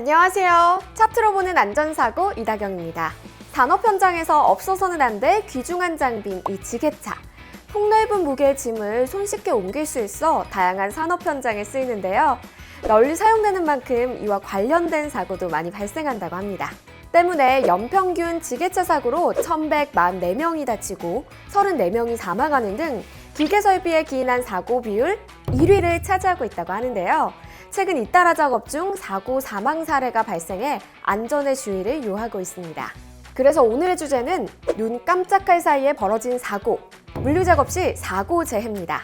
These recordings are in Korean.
안녕하세요. 차트로 보는 안전사고 이다경입니다. 산업 현장에서 없어서는 안 될 귀중한 장비인 이 지게차. 폭넓은 무게의 짐을 손쉽게 옮길 수 있어 다양한 산업 현장에 쓰이는데요. 널리 사용되는 만큼 이와 관련된 사고도 많이 발생한다고 합니다. 때문에 연평균 지게차 사고로 1,144명이 다치고 34명이 사망하는 등 기계 설비에 기인한 사고 비율 1위를 차지하고 있다고 하는데요. 최근 잇따라 작업 중 사고 사망 사례가 발생해 안전의 주의를 요하고 있습니다. 그래서 오늘의 주제는 눈 깜짝할 사이에 벌어진 사고, 물류 작업 시 사고 재해입니다.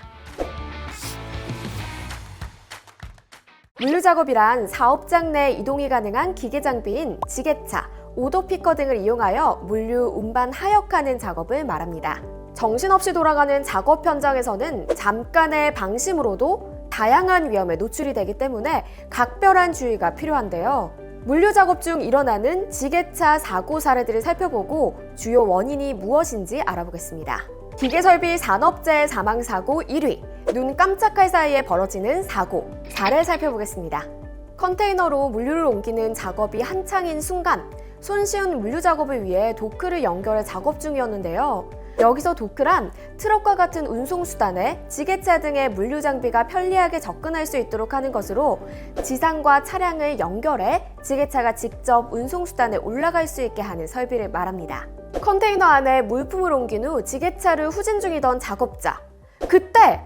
물류 작업이란 사업장 내 이동이 가능한 기계 장비인 지게차, 오더피커 등을 이용하여 물류 운반 하역하는 작업을 말합니다. 정신없이 돌아가는 작업 현장에서는 잠깐의 방심으로도 다양한 위험에 노출이 되기 때문에 각별한 주의가 필요한데요. 물류 작업 중 일어나는 지게차 사고 사례들을 살펴보고 주요 원인이 무엇인지 알아보겠습니다. 기계설비 산업재해 사망사고 1위, 눈 깜짝할 사이에 벌어지는 사고, 사례 살펴보겠습니다. 컨테이너로 물류를 옮기는 작업이 한창인 순간, 손쉬운 물류 작업을 위해 도크를 연결해 작업 중이었는데요. 여기서 도크란 트럭과 같은 운송수단에 지게차 등의 물류 장비가 편리하게 접근할 수 있도록 하는 것으로 지상과 차량을 연결해 지게차가 직접 운송수단에 올라갈 수 있게 하는 설비를 말합니다. 컨테이너 안에 물품을 옮긴 후 지게차를 후진 중이던 작업자. 그때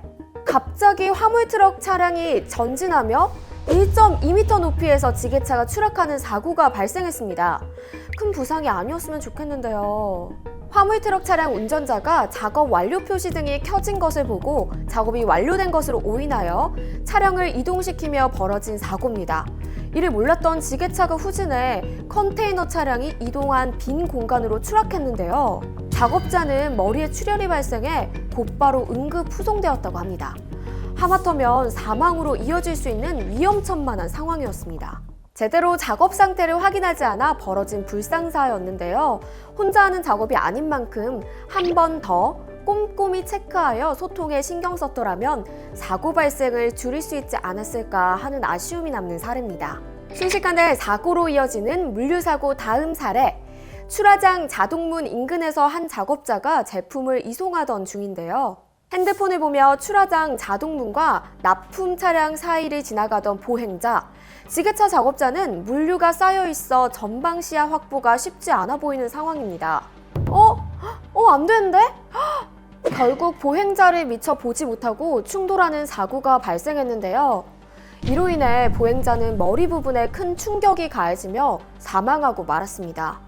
갑자기 화물트럭 차량이 전진하며 1.2m 높이에서 지게차가 추락하는 사고가 발생했습니다. 큰 부상이 아니었으면 좋겠는데요. 화물트럭 차량 운전자가 작업 완료 표시 등이 켜진 것을 보고 작업이 완료된 것으로 오인하여 차량을 이동시키며 벌어진 사고입니다. 이를 몰랐던 지게차가 후진해 컨테이너 차량이 이동한 빈 공간으로 추락했는데요. 작업자는 머리에 출혈이 발생해 곧바로 응급 후송되었다고 합니다. 하마터면 사망으로 이어질 수 있는 위험천만한 상황이었습니다. 제대로 작업 상태를 확인하지 않아 벌어진 불상사였는데요. 혼자 하는 작업이 아닌 만큼 한 번 더 꼼꼼히 체크하여 소통에 신경 썼더라면 사고 발생을 줄일 수 있지 않았을까 하는 아쉬움이 남는 사례입니다. 순식간에 사고로 이어지는 물류사고 다음 사례. 출하장 자동문 인근에서 한 작업자가 제품을 이송하던 중인데요. 핸드폰을 보며 출하장 자동문과 납품 차량 사이를 지나가던 보행자. 지게차 작업자는 물류가 쌓여 있어 전방 시야 확보가 쉽지 않아 보이는 상황입니다. 안 되는데? 결국 보행자를 미처 보지 못하고 충돌하는 사고가 발생했는데요. 이로 인해 보행자는 머리 부분에 큰 충격이 가해지며 사망하고 말았습니다.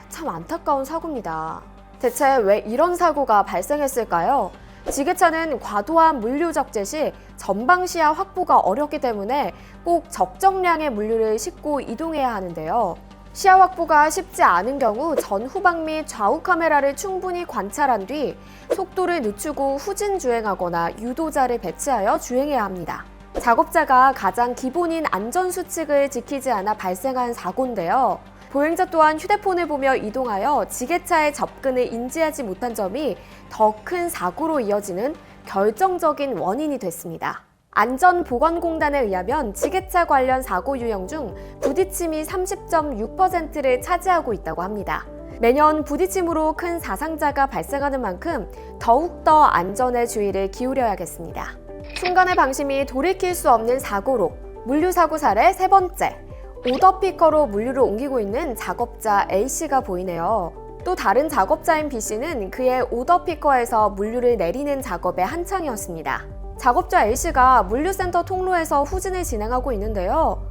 참 안타까운 사고입니다. 대체 왜 이런 사고가 발생했을까요? 지게차는 과도한 물류 적재 시 전방 시야 확보가 어렵기 때문에 꼭 적정량의 물류를 싣고 이동해야 하는데요. 시야 확보가 쉽지 않은 경우 전후방 및 좌우 카메라를 충분히 관찰한 뒤 속도를 늦추고 후진 주행하거나 유도자를 배치하여 주행해야 합니다. 작업자가 가장 기본인 안전수칙을 지키지 않아 발생한 사고인데요. 보행자 또한 휴대폰을 보며 이동하여 지게차의 접근을 인지하지 못한 점이 더 큰 사고로 이어지는 결정적인 원인이 됐습니다. 안전보건공단에 의하면 지게차 관련 사고 유형 중 부딪힘이 30.6%를 차지하고 있다고 합니다. 매년 부딪힘으로 큰 사상자가 발생하는 만큼 더욱더 안전에 주의를 기울여야겠습니다. 순간의 방심이 돌이킬 수 없는 사고로 물류사고 사례 세 번째. 오더피커로 물류를 옮기고 있는 작업자 A씨가 보이네요. 또 다른 작업자인 B씨는 그의 오더피커에서 물류를 내리는 작업에 한창이었습니다. 작업자 A씨가 물류센터 통로에서 후진을 진행하고 있는데요.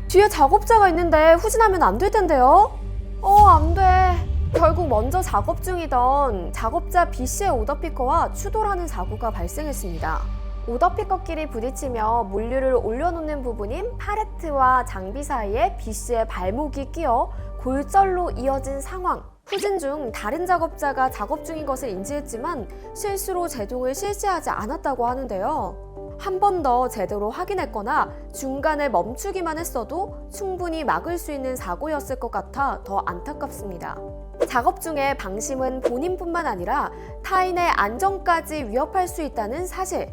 뒤에 작업자가 있는데 후진하면 안 될 텐데요? 안 돼. 결국 먼저 작업 중이던 작업자 B씨의 오더피커와 추돌하는 사고가 발생했습니다. 오더피커끼리 부딪히며 물류를 올려놓는 부분인 팔레트와 장비 사이에 B씨의 발목이 끼어 골절로 이어진 상황. 후진 중 다른 작업자가 작업 중인 것을 인지했지만 실수로 제동을 실시하지 않았다고 하는데요. 한 번 더 제대로 확인했거나 중간에 멈추기만 했어도 충분히 막을 수 있는 사고였을 것 같아 더 안타깝습니다. 작업 중에 방심은 본인뿐만 아니라 타인의 안전까지 위협할 수 있다는 사실.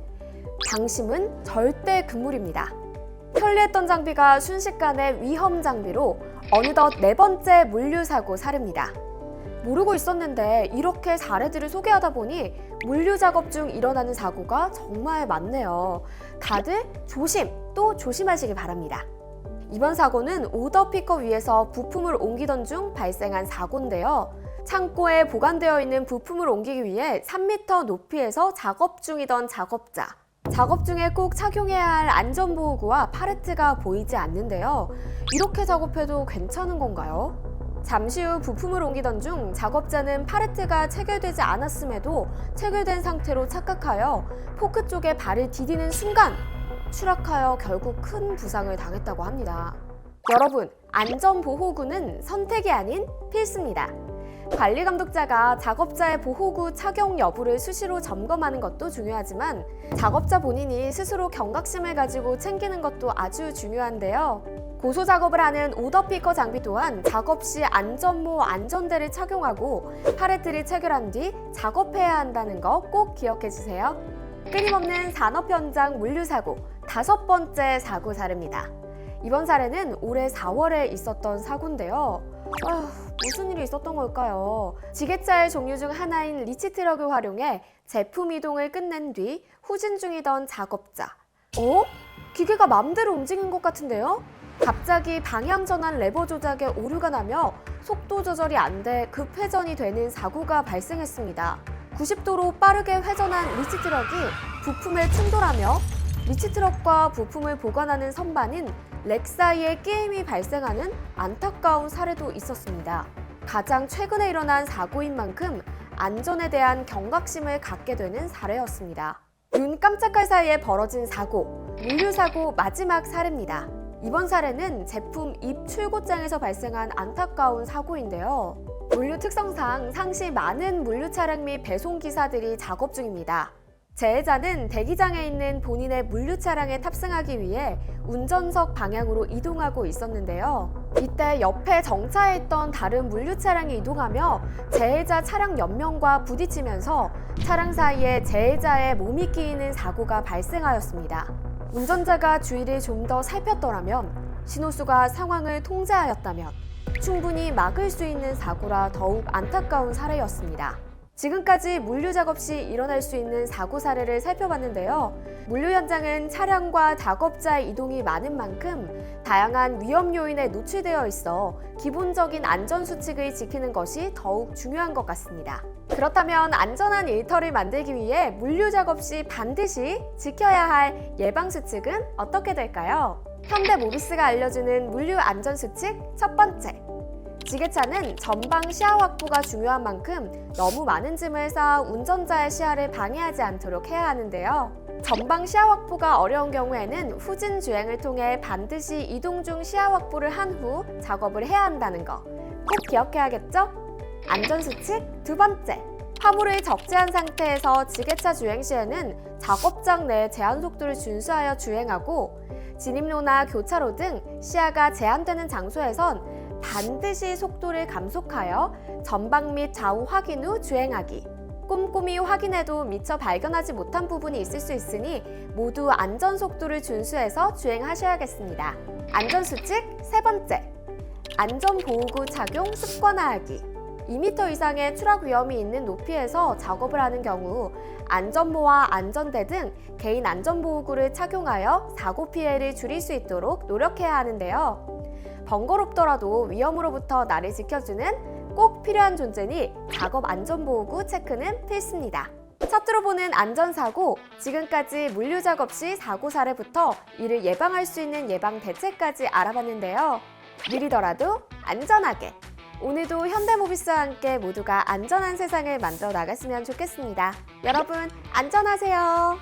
방심은 절대 금물입니다. 편리했던 장비가 순식간에 위험 장비로 어느덧 4번째 물류사고 사례입니다. 모르고 있었는데 이렇게 사례들을 소개하다 보니 물류 작업 중 일어나는 사고가 정말 많네요. 다들 조심 또 조심하시기 바랍니다. 이번 사고는 오더 피커 위에서 부품을 옮기던 중 발생한 사고인데요. 창고에 보관되어 있는 부품을 옮기기 위해 3m 높이에서 작업 중이던 작업자. 작업 중에 꼭 착용해야 할 안전보호구와 파레트가 보이지 않는데요. 이렇게 작업해도 괜찮은 건가요? 잠시 후 부품을 옮기던 중 작업자는 파레트가 체결되지 않았음에도 체결된 상태로 착각하여 포크 쪽에 발을 디디는 순간 추락하여 결국 큰 부상을 당했다고 합니다. 여러분, 안전보호구는 선택이 아닌 필수입니다. 관리감독자가 작업자의 보호구 착용 여부를 수시로 점검하는 것도 중요하지만 작업자 본인이 스스로 경각심을 가지고 챙기는 것도 아주 중요한데요. 고소 작업을 하는 오더피커 장비 또한 작업 시 안전모 안전대를 착용하고 파레트를 체결한 뒤 작업해야 한다는 거 꼭 기억해 주세요. 끊임없는 산업 현장 물류 사고 5번째 사고 사례입니다. 이번 사례는 올해 4월에 있었던 사고인데요. 무슨 일이 있었던 걸까요? 지게차의 종류 중 하나인 리치트럭을 활용해 제품 이동을 끝낸 뒤 후진 중이던 작업자. 기계가 맘대로 움직인 것 같은데요? 갑자기 방향 전환 레버 조작에 오류가 나며 속도 조절이 안 돼 급회전이 되는 사고가 발생했습니다. 90도로 빠르게 회전한 리치트럭이 부품에 충돌하며 리치트럭과 부품을 보관하는 선반인 렉 사이에 끼임이 발생하는 안타까운 사례도 있었습니다. 가장 최근에 일어난 사고인 만큼 안전에 대한 경각심을 갖게 되는 사례였습니다. 눈 깜짝할 사이에 벌어진 사고, 물류사고 마지막 사례입니다. 이번 사례는 제품 입 출고장에서 발생한 안타까운 사고인데요. 물류 특성상 상시 많은 물류 차량 및 배송 기사들이 작업 중입니다. 재해자는 대기장에 있는 본인의 물류 차량에 탑승하기 위해 운전석 방향으로 이동하고 있었는데요. 이때 옆에 정차해 있던 다른 물류 차량이 이동하며 재해자 차량 옆면과 부딪히면서 차량 사이에 재해자의 몸이 끼이는 사고가 발생하였습니다. 운전자가 주위를 좀 더 살폈더라면, 신호수가 상황을 통제하였다면 충분히 막을 수 있는 사고라 더욱 안타까운 사례였습니다. 지금까지 물류 작업 시 일어날 수 있는 사고 사례를 살펴봤는데요. 물류 현장은 차량과 작업자의 이동이 많은 만큼 다양한 위험 요인에 노출되어 있어 기본적인 안전 수칙을 지키는 것이 더욱 중요한 것 같습니다. 그렇다면 안전한 일터를 만들기 위해 물류 작업 시 반드시 지켜야 할 예방 수칙은 어떻게 될까요? 현대모비스가 알려주는 물류 안전 수칙 첫 번째. 지게차는 전방 시야 확보가 중요한 만큼 너무 많은 짐을 쌓아 운전자의 시야를 방해하지 않도록 해야 하는데요. 전방 시야 확보가 어려운 경우에는 후진 주행을 통해 반드시 이동 중 시야 확보를 한 후 작업을 해야 한다는 거 꼭 기억해야겠죠? 안전수칙 두 번째. 화물을 적재한 상태에서 지게차 주행 시에는 작업장 내 제한 속도를 준수하여 주행하고 진입로나 교차로 등 시야가 제한되는 장소에선 반드시 속도를 감속하여 전방 및 좌우 확인 후 주행하기. 꼼꼼히 확인해도 미처 발견하지 못한 부분이 있을 수 있으니 모두 안전 속도를 준수해서 주행하셔야겠습니다. 안전수칙 세 번째. 안전보호구 착용 습관화하기. 2m 이상의 추락 위험이 있는 높이에서 작업을 하는 경우 안전모와 안전대 등 개인 안전보호구를 착용하여 사고 피해를 줄일 수 있도록 노력해야 하는데요. 번거롭더라도 위험으로부터 나를 지켜주는 꼭 필요한 존재니 작업 안전보호구 체크는 필수입니다. 첫 들어보는 안전사고, 지금까지 물류 작업 시 사고 사례부터 이를 예방할 수 있는 예방 대책까지 알아봤는데요. 느리더라도 안전하게. 오늘도 현대모비스와 함께 모두가 안전한 세상을 만들어 나갔으면 좋겠습니다. 여러분, 안전하세요.